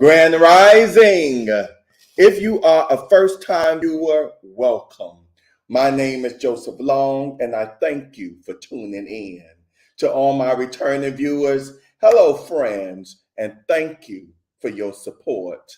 Grand Rising. If you are a first time viewer, welcome. My name is Joseph Long, and I thank you for tuning in. To all my returning viewers, hello, friends, and thank you for your support.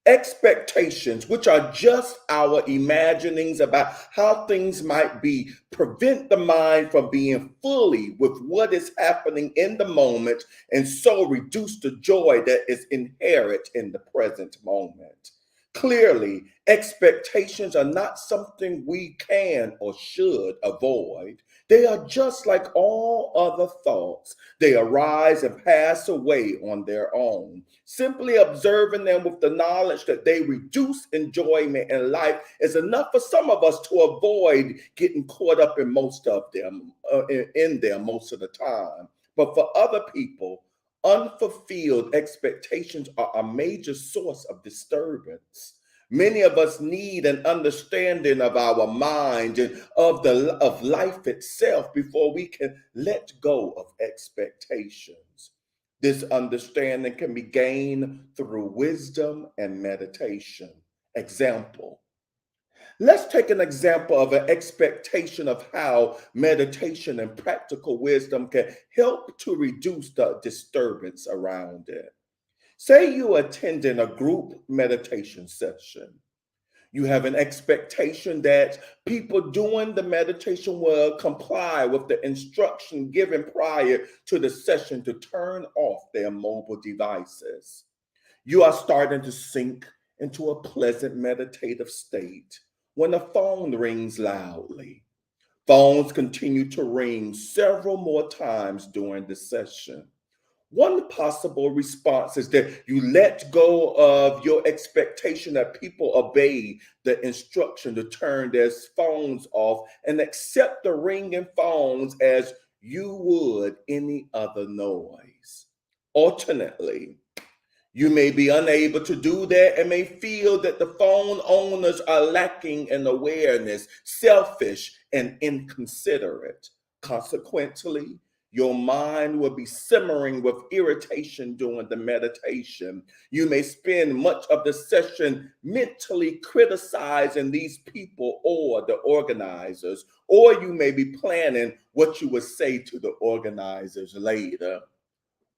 Expectations, which are just our imaginings about how things might be, prevent the mind from being fully with what is happening in the moment and so reduce the joy that is inherent in the present moment. Clearly, expectations are not something we can or should avoid. They are just like all other thoughts. They arise and pass away on their own. Simply observing them with the knowledge that they reduce enjoyment in life is enough for some of us to avoid getting caught up in most of them, in them most of the time. But for other people, unfulfilled expectations are a major source of disturbance. Many of us need an understanding of our mind and of life itself before we can let go of expectations. This understanding can be gained through wisdom and meditation. Example. Let's take an example of an expectation of how meditation and practical wisdom can help to reduce the disturbance around it. Say you attending a group meditation session. You have an expectation that people doing the meditation will comply with the instruction given prior to the session to turn off their mobile devices. You are starting to sink into a pleasant meditative state when the phone rings loudly. Phones continue to ring several more times during the session. One possible response is that you let go of your expectation that people obey the instruction to turn their phones off and accept the ringing phones as you would any other noise. Alternately, you may be unable to do that and may feel that the phone owners are lacking in awareness, selfish, and inconsiderate. Consequently, your mind will be simmering with irritation during the meditation. You may spend much of the session mentally criticizing these people or the organizers, or you may be planning what you would say to the organizers later.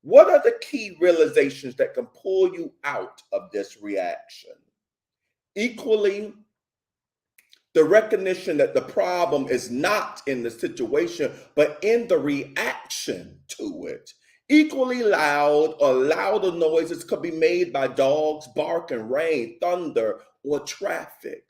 What are the key realizations that can pull you out of this reaction? Equally, the recognition that the problem is not in the situation, but in the reaction to it. Equally loud or louder noises could be made by dogs barking, rain, thunder, or traffic.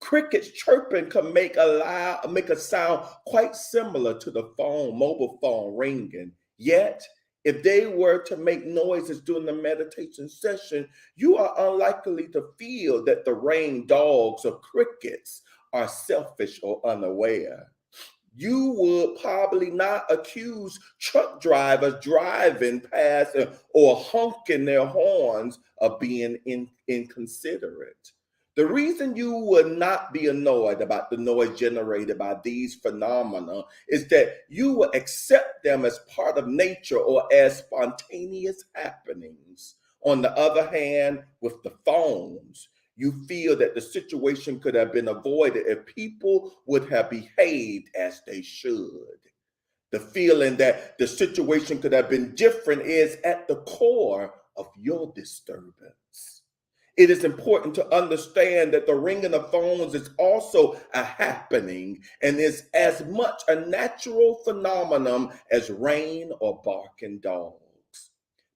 Crickets chirping can make a sound quite similar to the mobile phone ringing. Yet, if they were to make noises during the meditation session, you are unlikely to feel that the rain, dogs, or crickets are selfish or unaware. You would probably not accuse truck drivers driving past or honking their horns of being inconsiderate. The reason you would not be annoyed about the noise generated by these phenomena is that you will accept them as part of nature or as spontaneous happenings. On the other hand, with the phones, you feel that the situation could have been avoided if people would have behaved as they should. The feeling that the situation could have been different is at the core of your disturbance. It is important to understand that the ringing of phones is also a happening and is as much a natural phenomenon as rain or barking dogs.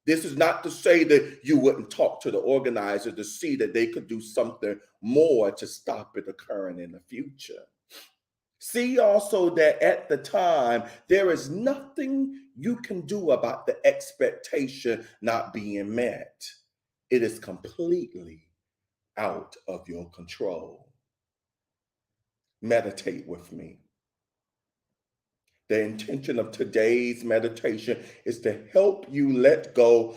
This is not to say that you wouldn't talk to the organizer to see that they could do something more to stop it occurring in the future. See also that at the time, there is nothing you can do about the expectation not being met. It is completely out of your control. Meditate with me. The intention of today's meditation is to help you let go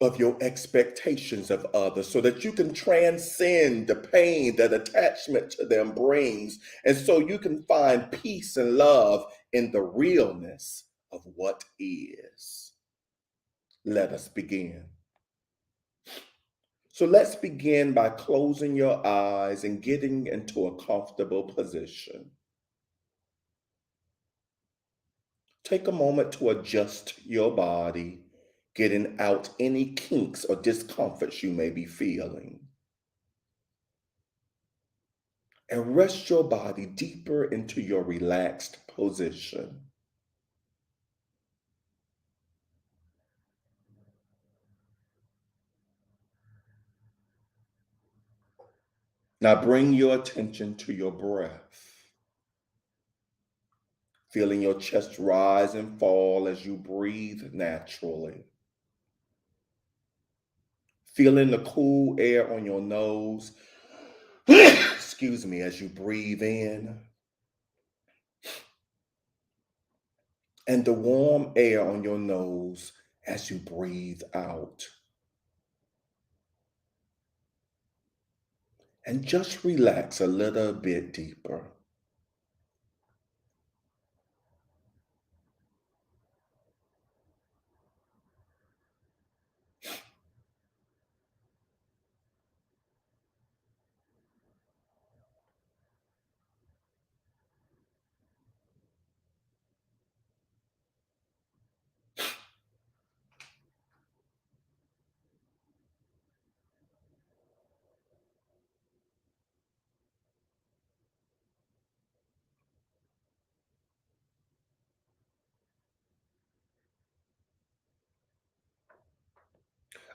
of your expectations of others so that you can transcend the pain that attachment to them brings. And so you can find peace and love in the realness of what is. Let us begin. So let's begin by closing your eyes and getting into a comfortable position. Take a moment to adjust your body, getting out any kinks or discomforts you may be feeling. And rest your body deeper into your relaxed position. Now bring your attention to your breath, feeling your chest rise and fall as you breathe naturally. Feeling the cool air on your nose, excuse me, as you breathe in, and the warm air on your nose as you breathe out. And just relax a little bit deeper.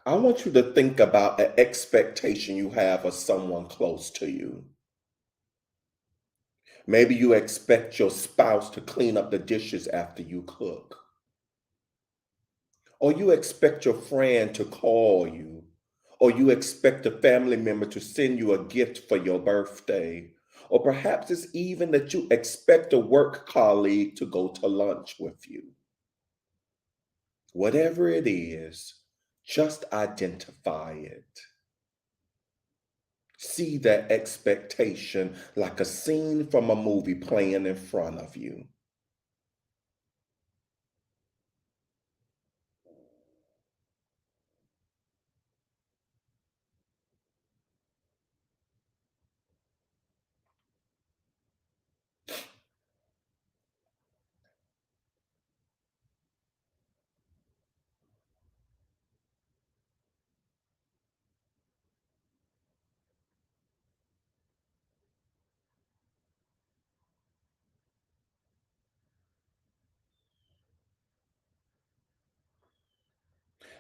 I want you to think about an expectation you have of someone close to you. Maybe you expect your spouse to clean up the dishes after you cook. Or you expect your friend to call you. Or you expect a family member to send you a gift for your birthday. Or perhaps it's even that you expect a work colleague to go to lunch with you. Whatever it is, just identify it. See that expectation like a scene from a movie playing in front of you.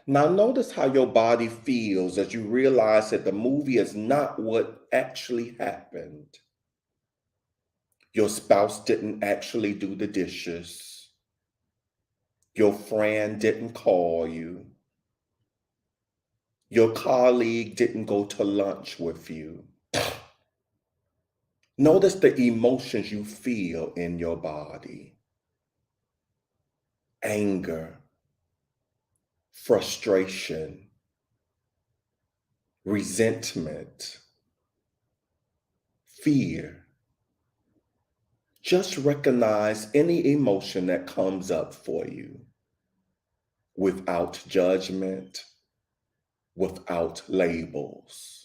Now, notice how your body feels as you realize that the movie is not what actually happened. Your spouse didn't actually do the dishes. Your friend didn't call you. Your colleague didn't go to lunch with you. Notice the emotions you feel in your body: anger, frustration, resentment, fear. Just recognize any emotion that comes up for you without judgment, without labels.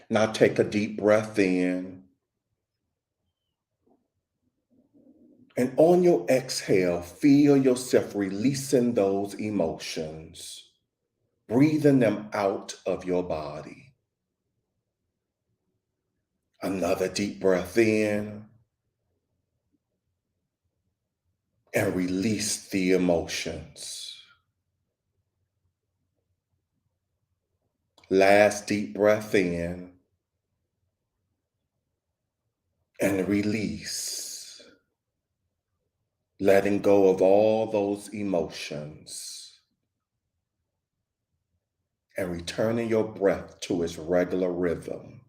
Now take a deep breath in, and on your exhale, feel yourself releasing those emotions, breathing them out of your body. Another deep breath in, and release the emotions. Last deep breath in, and release. letting go of all those emotions and returning your breath to its regular rhythm.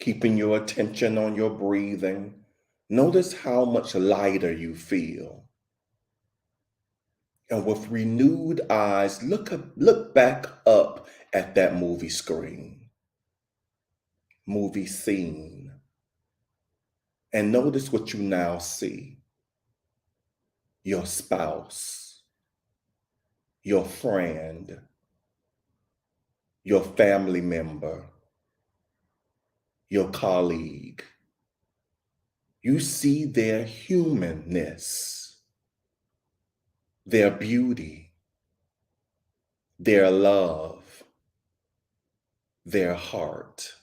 Keeping your attention on your breathing, notice how much lighter you feel. And with renewed eyes, look back up at that movie screen, movie scene, and notice what you now see. Your spouse, your friend, your family member, your colleague. You see their humanness, their beauty, their love, their heart.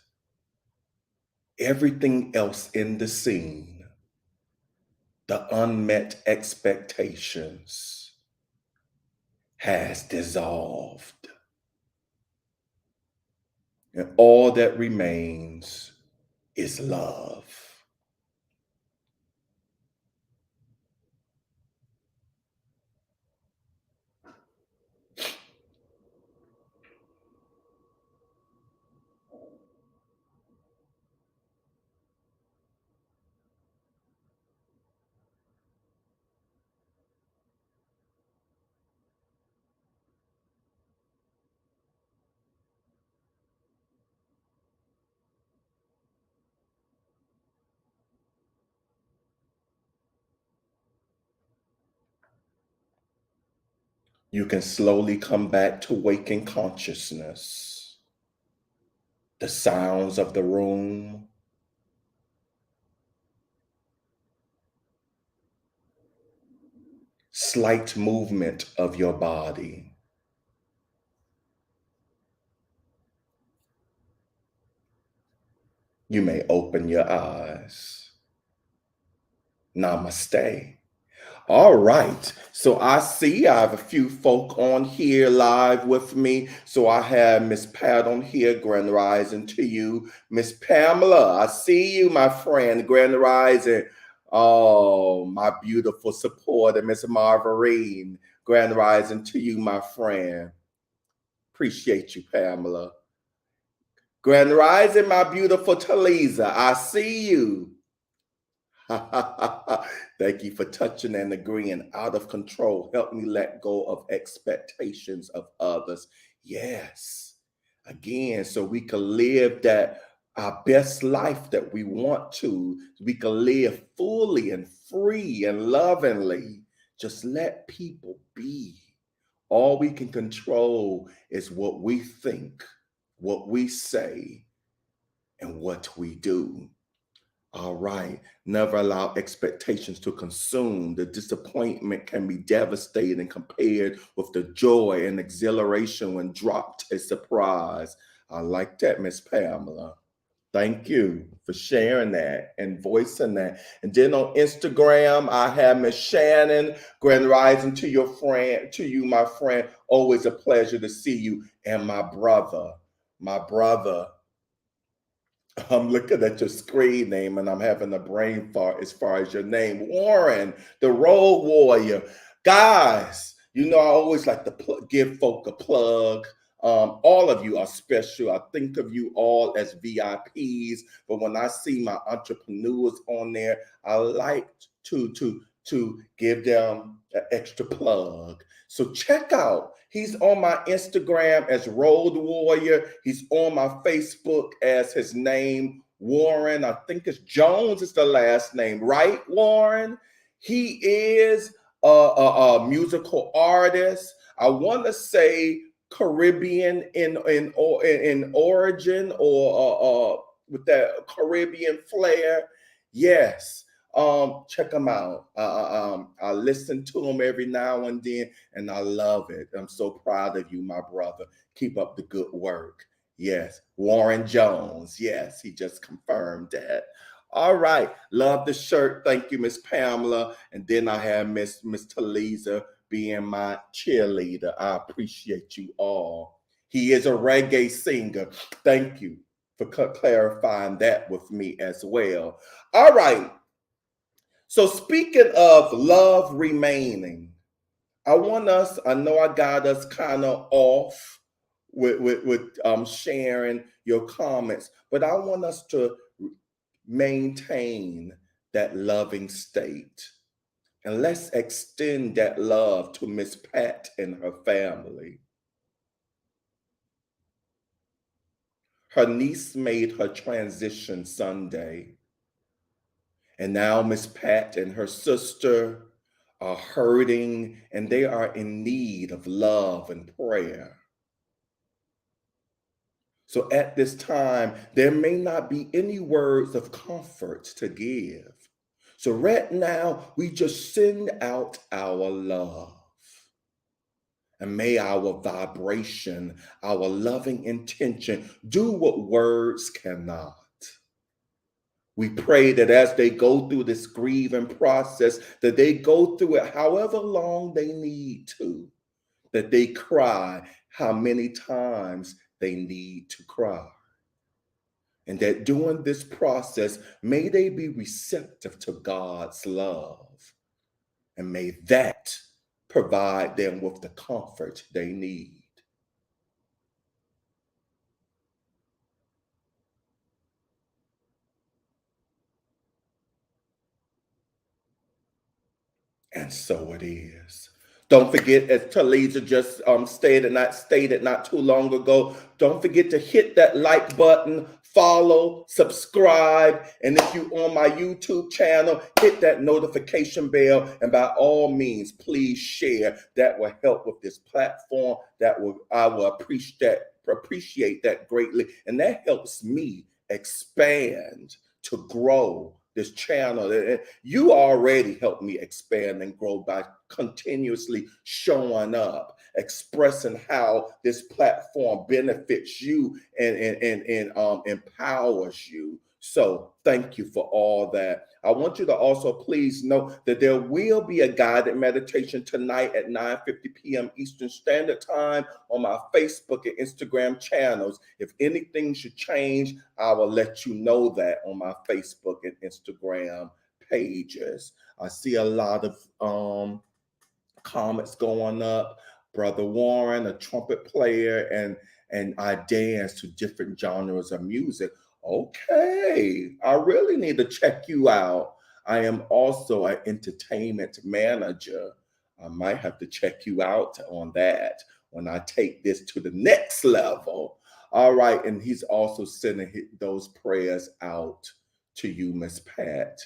Everything else in the scene, the unmet expectations, has dissolved. And all that remains is love. You can slowly come back to waking consciousness. The sounds of the room, slight movement of your body. You may open your eyes. Namaste. All right. So I see I have a few folk on here live with me. So I have Miss Pat on here, Grand Rising to you. Miss Pamela, I see you, my friend, Grand Rising. Oh, my beautiful supporter, Miss Marvarine, Grand Rising to you, my friend. Appreciate you, Pamela. Grand Rising, my beautiful Talisa, I see you. Thank you for touching and agreeing. Out of control. Help me let go of expectations of others. Yes. Again, so we can live that our best life that we want to. We can live fully and free and lovingly. Just let people be. All we can control is what we think, what we say, and what we do. All right. Never allow expectations to consume. The disappointment can be devastating compared with the joy and exhilaration when dropped a surprise. I like that, Miss Pamela. Thank you for sharing that and voicing that. And then on Instagram, I have Miss Shannon. Grand Rising to your friend, to you, my friend. Always a pleasure to see you. And my brother, I'm looking at your screen name and I'm having a brain fart as far as your name. Warren, the road warrior. Guys, you know, I always like to give folk a plug. All of you are special. I think of you all as VIPs, but when I see my entrepreneurs on there, I like to give them an extra plug. So check out. He's on my Instagram as Road Warrior. He's on my Facebook as his name, Warren. I think it's Jones is the last name, right, Warren? He is a musical artist. I want to say Caribbean in origin, or with that Caribbean flair. Yes. Check them out. I listen to them every now and then, and I love it. I'm so proud of you, my brother. Keep up the good work. Yes, Warren Jones. Yes, he just confirmed that. All right, love the shirt. Thank you, Miss Pamela. And then I have Miss Talisa being my cheerleader. I appreciate you all. He is a reggae singer. Thank you for clarifying that with me as well. All right. So speaking of love remaining, I know I got us kind of off with sharing your comments, but I want us to maintain that loving state. And let's extend that love to Miss Pat and her family. Her niece made her transition Sunday. And now Miss Pat and her sister are hurting and they are in need of love and prayer. So at this time, there may not be any words of comfort to give. So right now, we just send out our love. And may our vibration, our loving intention do what words cannot. We pray that as they go through this grieving process, that they go through it however long they need to, that they cry how many times they need to cry. And that during this process, may they be receptive to God's love. And may that provide them with the comfort they need. And so it is. Don't forget, as Talisa just stated not too long ago, don't forget to hit that like button, follow, subscribe, and if you on my YouTube channel, hit that notification bell, and by all means, please share. That will help with this platform. I will appreciate that greatly, and that helps me expand to grow this channel. You already helped me expand and grow by continuously showing up, expressing how this platform benefits you and empowers you. So thank you for all that. I want you to also please know that there will be a guided meditation tonight at 9:50 p.m. Eastern Standard Time on my Facebook and Instagram channels. If anything should change, I will let you know that on my Facebook and Instagram pages. I see a lot of comments going up. Brother Warren, a trumpet player, and I dance to different genres of music. Okay, I really need to check you out. I am also an entertainment manager. I might have to check you out on that when I take this to the next level. All right, and he's also sending those prayers out to you, Miss Pat,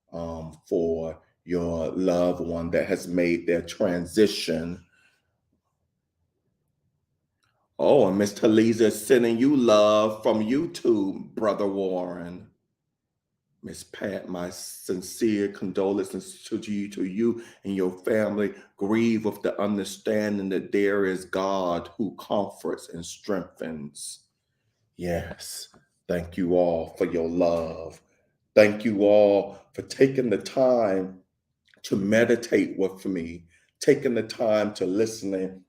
for your loved one that has made their transition. Oh, and Miss Talisa is sending you love from YouTube, Brother Warren. Miss Pat, my sincere condolences to you and your family. Grieve with the understanding that there is God who comforts and strengthens. Yes, thank you all for your love. Thank you all for taking the time to meditate with me, taking the time to listen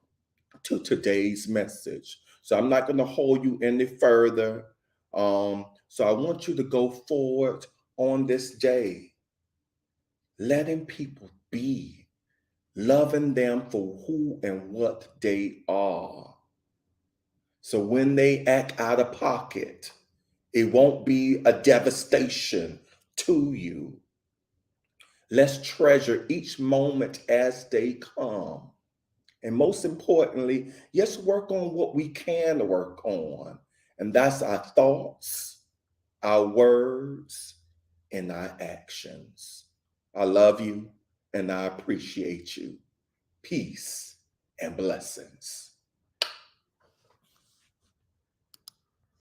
to today's message. So I'm not going to hold you any further. So I want you to go forward on this day, letting people be, loving them for who and what they are. So when they act out of pocket, it won't be a devastation to you. Let's treasure each moment as they come. And most importantly, let's work on what we can work on. And that's our thoughts, our words, and our actions. I love you and I appreciate you. Peace and blessings.